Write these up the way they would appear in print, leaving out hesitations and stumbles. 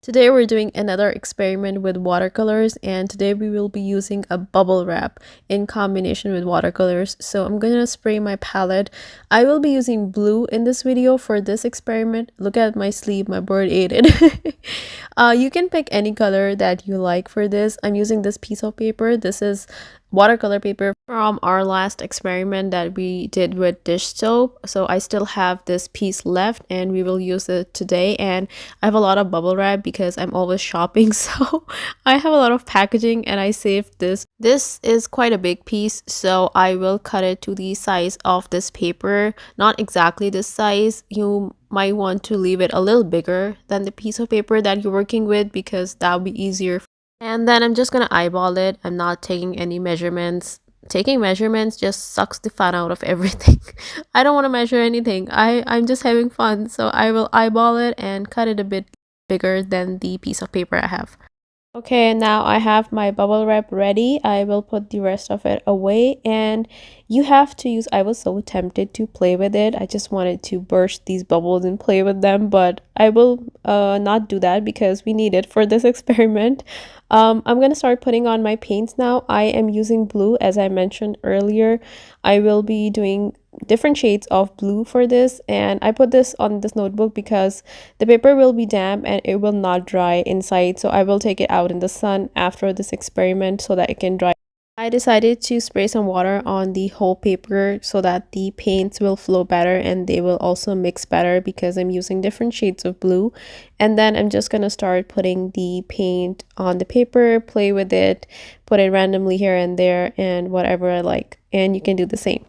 Today we're doing another experiment with watercolors, and today we will be using a bubble wrap in combination with watercolors. So I'm gonna spray my palette. I will be using blue in this video for this experiment. Look at my sleeve, my bird ate it. You can pick any color that you like for this. I'm using this piece of paper. This is watercolor paper from our last experiment that we did with dish soap. So I still have this piece left and we will use it today. And I have a lot of bubble wrap because I'm always shopping, so I have a lot of packaging and I saved this. This is quite a big piece, so I will cut it to the size of this paper. Not exactly this size. You might want to leave it a little bigger than the piece of paper that you're working with because that would be easier. And then I'm just gonna eyeball it. I'm not taking any measurements. Taking measurements just sucks the fun out of everything. I don't want to measure anything. I'm just having fun, so I will eyeball it and cut it a bit bigger than the piece of paper I have. Okay, now I have my bubble wrap ready. I will put the rest of it away, and you have to use, I was so tempted to play with it. I just wanted to burst these bubbles and play with them, but I will not do that because we need it for this experiment. I'm gonna start putting on my paints now. I am using blue as I mentioned earlier. I will be doing different shades of blue for this, and I put this on this notebook because the paper will be damp and it will not dry inside, so I will take it out in the sun after this experiment so that it can dry. I decided to spray some water on the whole paper so that the paints will flow better and they will also mix better because I'm using different shades of blue. And then I'm just gonna start putting the paint on the paper, play with it, put it randomly here and there and whatever I like, and you can do the same.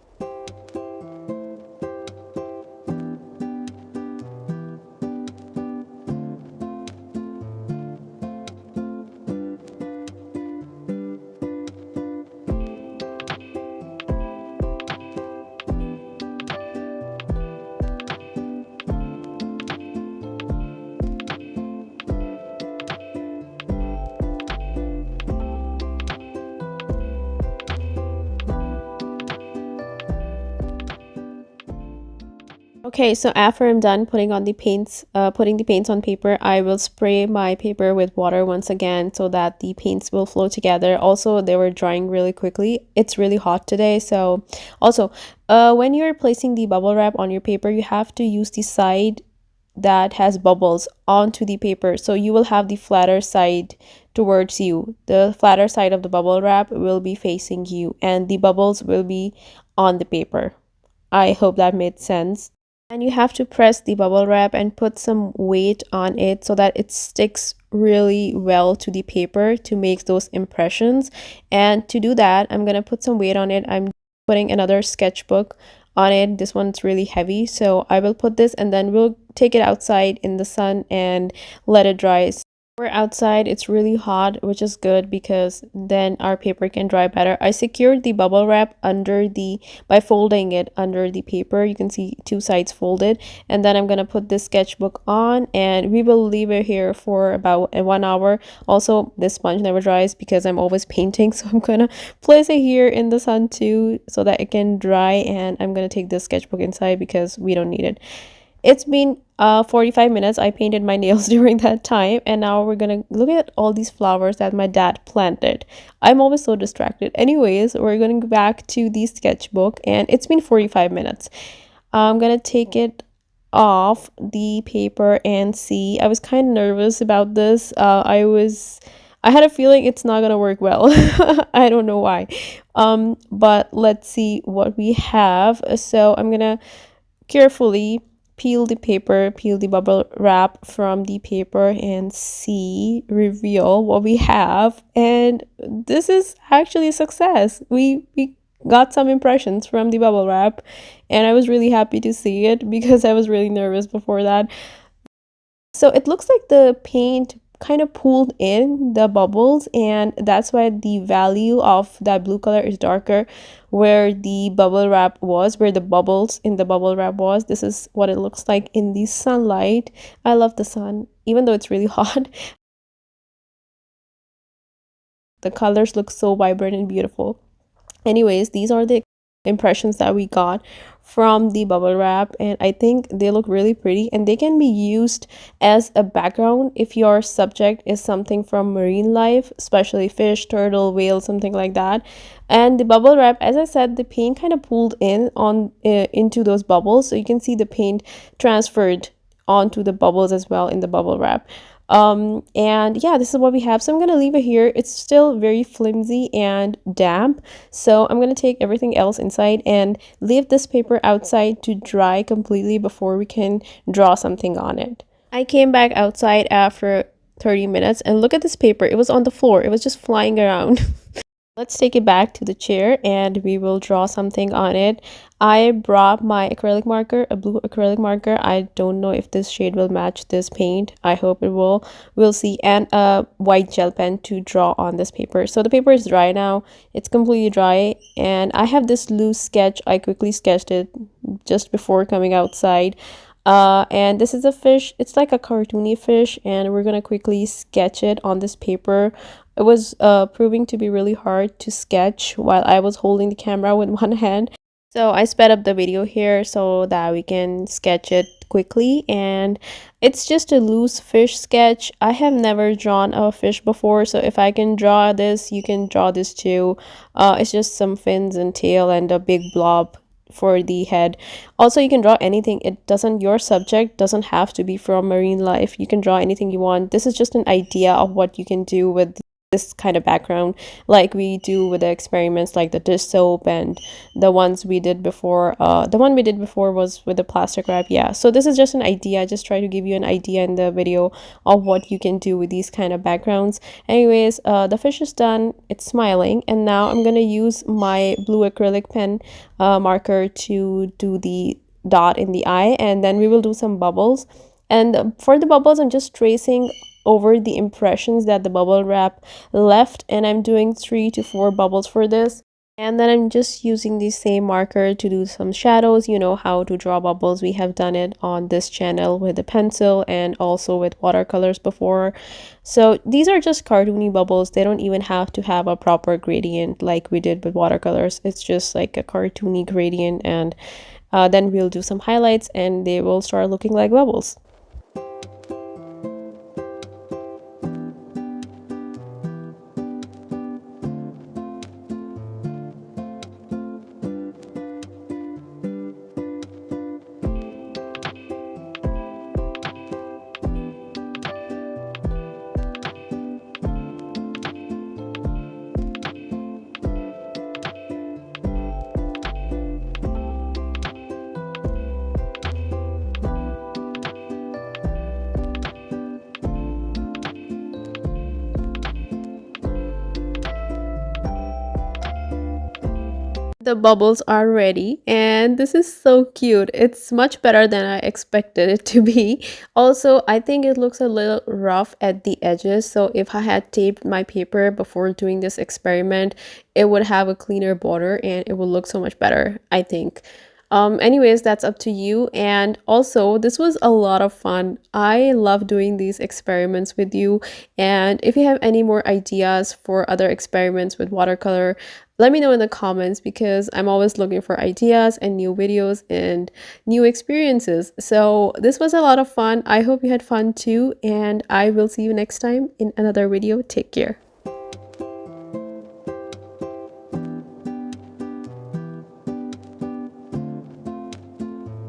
Okay, so after I'm done putting on the paints, putting the paints on paper, I will spray my paper with water once again so that the paints will flow together. Also, they were drying really quickly. It's really hot today, so also, when you're placing the bubble wrap on your paper, you have to use the side that has bubbles onto the paper. So you will have the flatter side towards you. The flatter side of the bubble wrap will be facing you, and the bubbles will be on the paper. I hope that made sense. And you have to press the bubble wrap and put some weight on it so that it sticks really well to the paper to make those impressions. And to do that, I'm gonna put some weight on it. I'm putting another sketchbook on it. This one's really heavy, so I will put this and then we'll take it outside in the sun and let it dry. We're outside, it's really hot, which is good because then our paper can dry better. I secured the bubble wrap under the by folding it under the paper. You can see two sides folded, and then I'm gonna put this sketchbook on and we will leave it here for about 1 hour. Also, this sponge never dries because I'm always painting, so I'm gonna place it here in the sun too so that it can dry, and I'm gonna take this sketchbook inside because we don't need it. It's been 45 minutes. I painted my nails during that time, and now we're gonna look at all these flowers that my dad planted. I'm always so distracted. Anyways, we're going back to the sketchbook, and it's been 45 minutes. I'm gonna take it off the paper and see. I was kind of nervous about this. I had a feeling it's not gonna work well. I don't know why. But let's see what we have. So I'm gonna carefully peel the paper, peel the bubble wrap from the paper and reveal what we have. And this is actually a success. We got some impressions from the bubble wrap, and I was really happy to see it because I was really nervous before that. So it looks like the paint kind of pulled in the bubbles, and that's why the value of that blue color is darker where the bubble wrap was, where the bubbles in the bubble wrap was. This is what it looks like in the sunlight. I love the sun even though it's really hot. The colors look so vibrant and beautiful. Anyways, these are the impressions that we got from the bubble wrap, and I think they look really pretty, and they can be used as a background if your subject is something from marine life, especially fish, turtle, whale, something like that. And the bubble wrap, as I said, the paint kind of pulled in on into those bubbles, so you can see the paint transferred onto the bubbles as well in the bubble wrap. And yeah, this is what we have, so I'm gonna leave it here. It's still very flimsy and damp, so I'm gonna take everything else inside and leave this paper outside to dry completely before we can draw something on it. I came back outside after 30 minutes, and look at this paper. It was on the floor, it was just flying around. Let's take it back to the chair and we will draw something on it. I brought my acrylic marker, a blue acrylic marker. I don't know if this shade will match this paint. I hope it will. We'll see. And a white gel pen to draw on this paper. So the paper is dry now. It's completely dry. And I have this loose sketch. I quickly sketched it just before coming outside. And this is a fish. It's like a cartoony fish, and we're gonna quickly sketch it on this paper. It was proving to be really hard to sketch while I was holding the camera with one hand. So I sped up the video here so that we can sketch it quickly, and it's just a loose fish sketch. I have never drawn a fish before, so if I can draw this, you can draw this too. It's just some fins and tail and a big blob for the head. Also, you can draw anything. It doesn't, your subject doesn't have to be from marine life. You can draw anything you want. This is just an idea of what you can do with this kind of background, like we do with the experiments like the dish soap and the ones we did before. The one we did before was with the plastic wrap. Yeah, so this is just an idea. I just try to give you an idea in the video of what you can do with these kind of backgrounds. Anyways, the fish is done. It's smiling, and now I'm gonna use my blue acrylic pen marker to do the dot in the eye, and then we will do some bubbles. And for the bubbles, I'm just tracing over the impressions that the bubble wrap left, and I'm doing 3 to 4 bubbles for this. And then I'm just using the same marker to do some shadows. You know how to draw bubbles. We have done it on this channel with a pencil and also with watercolors before. So these are just cartoony bubbles. They don't even have to have a proper gradient like we did with watercolors. It's just like a cartoony gradient, and then we'll do some highlights and they will start looking like bubbles. The bubbles are ready, and this is so cute. It's much better than I expected it to be. Also, I think it looks a little rough at the edges, so if I had taped my paper before doing this experiment, it would have a cleaner border and it would look so much better, I think. Anyways, that's up to you. And also, this was a lot of fun. I love doing these experiments with you, and if you have any more ideas for other experiments with watercolor, let me know in the comments, because I'm always looking for ideas and new videos and new experiences. So this was a lot of fun. I hope you had fun too, and I will see you next time in another video. Take care.